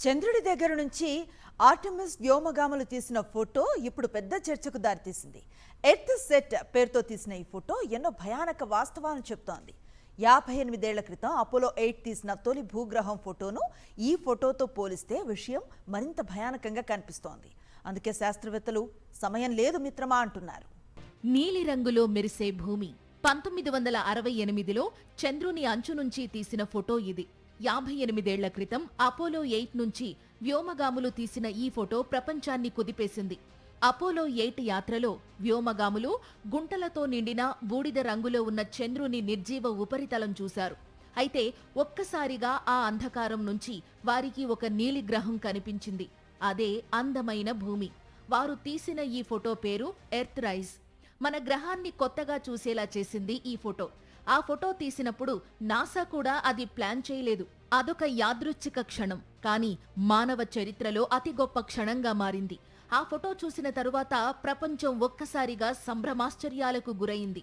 చంద్రుడి దగ్గర నుంచి ఆర్టెమిస్ వ్యోమగాములు తీసిన ఫోటో ఇప్పుడు పెద్ద చర్చకు దారితీసింది. ఎర్త్ సెట్ పేరుతో తీసిన ఈ ఫోటో ఎన్నో భయానక వాస్తవాలను చెప్తోంది. 58 ఏళ్ల క్రితం అపోలో 8 తీసిన తొలి భూగ్రహం ఫోటోను ఈ ఫోటోతో పోలిస్తే విషయం మరింత భయానకంగా కనిపిస్తోంది. అందుకే శాస్త్రవేత్తలు సమయం లేదు మిత్రమా అంటున్నారు. నీలిరంగులో మెరిసే భూమి 1968లో చంద్రుని అంచు నుంచి తీసిన ఫోటో ఇది. 58 ఏళ్ల క్రితం అపోలో 8 నుంచి వ్యోమగాములు తీసిన ఈ ఫోటో ప్రపంచాన్ని కుదిపేసింది. అపోలో 8 యాత్రలో వ్యోమగాములు గుంటలతో నిండిన బూడిద రంగులో ఉన్న చంద్రుని నిర్జీవ ఉపరితలం చూశారు. అయితే ఒక్కసారిగా ఆ అంధకారం నుంచి వారికి ఒక నీలి గ్రహం కనిపించింది. అదే అందమైన భూమి. వారు తీసిన ఈ ఫోటో పేరు ఎర్త్ రైజ్. మన గ్రహాన్ని కొత్తగా చూసేలా చేసింది ఈ ఫోటో. ఆ ఫోటో తీసినప్పుడు నాసా కూడా అది ప్లాన్ చేయలేదు. అదొక యాదృచ్ఛిక క్షణం, కానీ మానవ చరిత్రలో అతి గొప్ప క్షణంగా మారింది. ఆ ఫోటో చూసిన తరువాత ప్రపంచం ఒక్కసారిగా సంభ్రమాశ్చర్యాలకు గురైంది.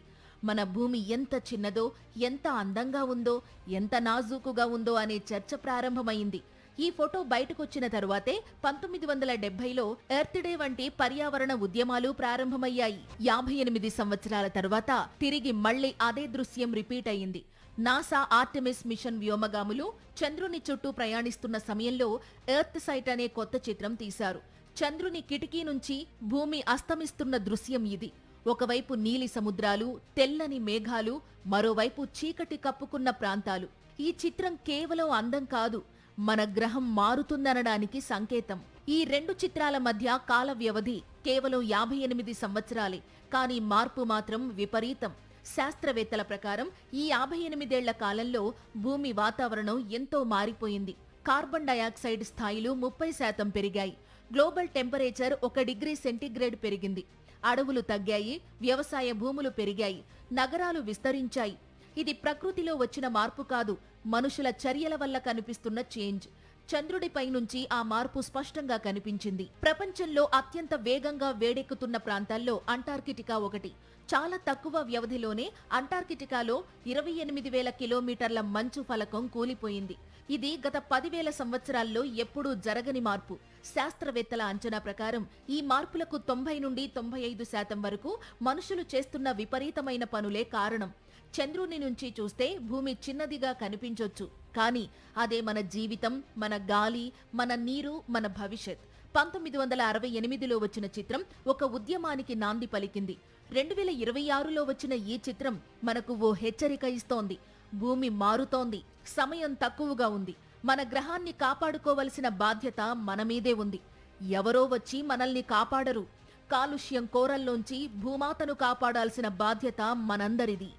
మన భూమి ఎంత చిన్నదో, ఎంత అందంగా ఉందో, ఎంత నాజూకుగా ఉందో అనే చర్చ ప్రారంభమైంది. ఈ ఫోటో బయటకొచ్చిన తరువాతే 1970లో ఎర్త్ డే వంటి పర్యావరణ ఉద్యమాలు ప్రారంభమయ్యాయి. 58 సంవత్సరాల తరువాత తిరిగి మళ్లీ అదే దృశ్యం రిపీట్ అయింది. నాసా ఆర్టెమిస్ మిషన్ వ్యోమగాములు చంద్రుని చుట్టూ ప్రయాణిస్తున్న సమయంలో ఎర్త్ సైట్ అనే కొత్త చిత్రం తీశారు. చంద్రుని కిటికీ నుంచి భూమి అస్తమిస్తున్న దృశ్యం ఇది. ఒకవైపు నీలి సముద్రాలు, తెల్లని మేఘాలు, మరోవైపు చీకటి కప్పుకున్న ప్రాంతాలు. ఈ చిత్రం కేవలం అందం కాదు, మన గ్రహం మారుతుందనడానికి సంకేతం. ఈ రెండు చిత్రాల మధ్య కాల వ్యవధి కేవలం 58 సంవత్సరాలే, కానీ మార్పు మాత్రం విపరీతం. శాస్త్రవేత్తల ప్రకారం ఈ 58 ఏళ్ల కాలంలో భూమి వాతావరణం ఎంతో మారిపోయింది. కార్బన్ డయాక్సైడ్ స్థాయిలు 30% పెరిగాయి. గ్లోబల్ టెంపరేచర్ 1 డిగ్రీ సెంటీగ్రేడ్ పెరిగింది. అడవులు తగ్గాయి, వ్యవసాయ భూములు పెరిగాయి, నగరాలు విస్తరించాయి. ఇది ప్రకృతిలో వచ్చిన మార్పు కాదు, మనుషుల చర్యల వల్ల కనిపిస్తున్న చేంజ్. చంద్రుడిపై నుంచి ఆ మార్పు స్పష్టంగా కనిపించింది. ప్రపంచంలో అత్యంత వేగంగా వేడెక్కుతున్న ప్రాంతాల్లో అంటార్కిటికా ఒకటి. చాలా తక్కువ వ్యవధిలోనే అంటార్కిటికాలో 28,000 కిలోమీటర్ల మంచు ఫలకం కూలిపోయింది. ఇది గత 10,000 సంవత్సరాల్లో ఎప్పుడూ జరగని మార్పు. శాస్త్రవేత్తల అంచనా ప్రకారం ఈ మార్పులకు 90 నుండి 95% వరకు మనుషులు చేస్తున్న విపరీతమైన పనులే కారణం. చంద్రుని నుంచి చూస్తే భూమి చిన్నదిగా కనిపించొచ్చు, కానీ అదే మన జీవితం, మన గాలి, మన నీరు, మన భవిష్యత్. 1968లో వచ్చిన చిత్రం ఒక ఉద్యమానికి నాంది పలికింది. 2026లో వచ్చిన ఈ చిత్రం మనకు ఓ హెచ్చరిక ఇస్తోంది. భూమి మారుతోంది, సమయం తక్కువగా ఉంది. మన గ్రహాన్ని కాపాడుకోవలసిన బాధ్యత మన మీదే ఉంది. ఎవరో వచ్చి మనల్ని కాపాడరు. కాలుష్యం కోరల్లోంచి భూమాతను కాపాడాల్సిన బాధ్యత మనందరిది.